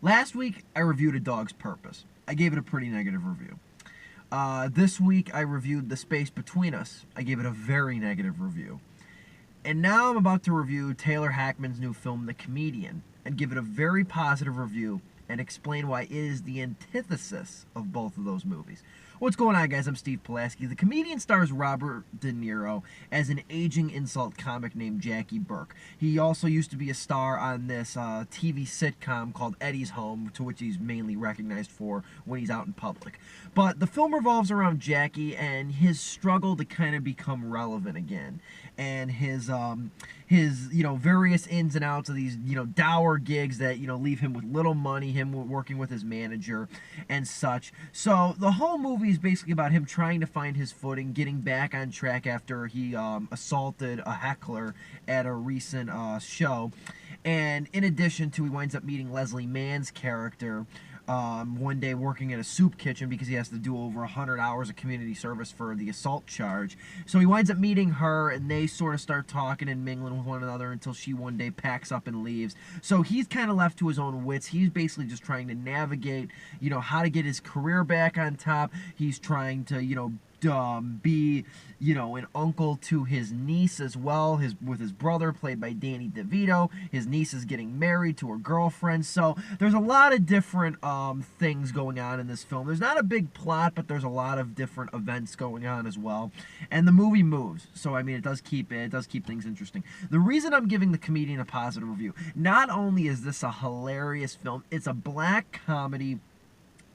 Last week, I reviewed A Dog's Purpose. I gave it a pretty negative review. This week, I reviewed The Space Between Us. I gave it a very negative review. And now I'm about to review Taylor Hackman's new film, The Comedian, and give it a very positive review and explain why it is the antithesis of both of those movies. What's going on, guys? I'm Steve Pulaski. The Comedian stars Robert De Niro as an aging insult comic named Jackie Burke. He also used to be a star on this TV sitcom called Eddie's Home, to which he's mainly recognized for when he's out in public. But the film revolves around Jackie and his struggle to kind of become relevant again, and his various ins and outs of these dour gigs that leave him with little money, him working with his manager and such. So the whole movie is basically about him trying to find his footing, getting back on track after he assaulted a heckler at a recent show. And in addition to, he winds up meeting Leslie Mann's character one day working at a soup kitchen because he has to do over 100 hours of community service for the assault charge. So he winds up meeting her, and they sort of start talking and mingling with one another until she one day packs up and leaves. So he's kind of left to his own wits. He's basically just trying to navigate, how to get his career back on top. He's trying to, be an uncle to his niece as well, with his brother played by Danny DeVito. His niece is getting married to her girlfriend. So there's a lot of different things going on in this film. There's not a big plot, but there's a lot of different events going on as well, and the movie moves. So I mean, it does keep things interesting. The reason I'm giving The Comedian a positive review, not only is this a hilarious film, it's a black comedy.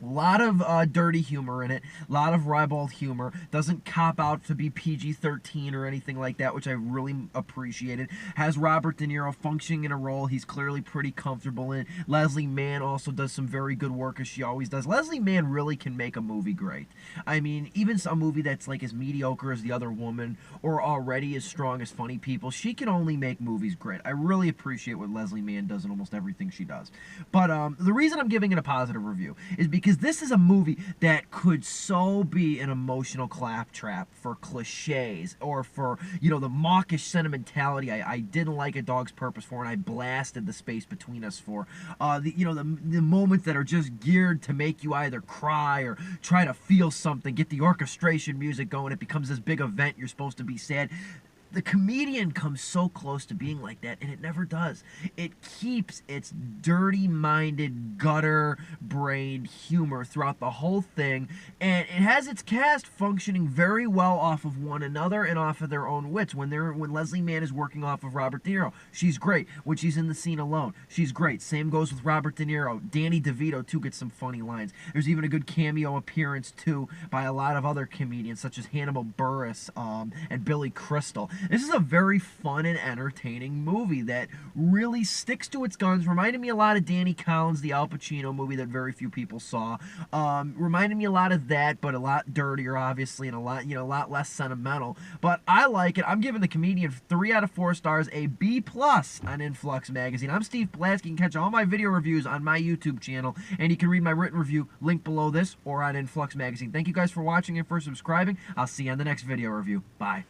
A lot of dirty humor in it, a lot of ribald humor. Doesn't cop out to be PG-13 or anything like that, which I really appreciated. Has Robert De Niro functioning in a role he's clearly pretty comfortable in. Leslie Mann also does some very good work, as she always does. Leslie Mann really can make a movie great. I mean, even a movie that's like as mediocre as The Other Woman or already as strong as Funny People, she can only make movies great. I really appreciate what Leslie Mann does in almost everything she does. But the reason I'm giving it a positive review is because this is a movie that could so be an emotional claptrap for cliches, or for, the mawkish sentimentality I didn't like A Dog's Purpose for, and I blasted The Space Between Us for. The moments that are just geared to make you either cry or try to feel something, get the orchestration music going, it becomes this big event, you're supposed to be sad. The Comedian comes so close to being like that, and it never does. It keeps its dirty-minded, gutter-brained humor throughout the whole thing, and it has its cast functioning very well off of one another and off of their own wits. When Leslie Mann is working off of Robert De Niro, she's great. When she's in the scene alone, she's great. Same goes with Robert De Niro. Danny DeVito, too, gets some funny lines. There's even a good cameo appearance, too, by a lot of other comedians, such as Hannibal Buress and Billy Crystal. This is a very fun and entertaining movie that really sticks to its guns. Reminded me a lot of Danny Collins, the Al Pacino movie that very few people saw. Reminded me a lot of that, but a lot dirtier, obviously, and a lot less sentimental. But I like it. I'm giving The Comedian 3 out of 4 stars, a B+ on Influx Magazine. I'm Steve Pulaski. You can catch all my video reviews on my YouTube channel, and you can read my written review linked below this or on Influx Magazine. Thank you guys for watching and for subscribing. I'll see you on the next video review. Bye.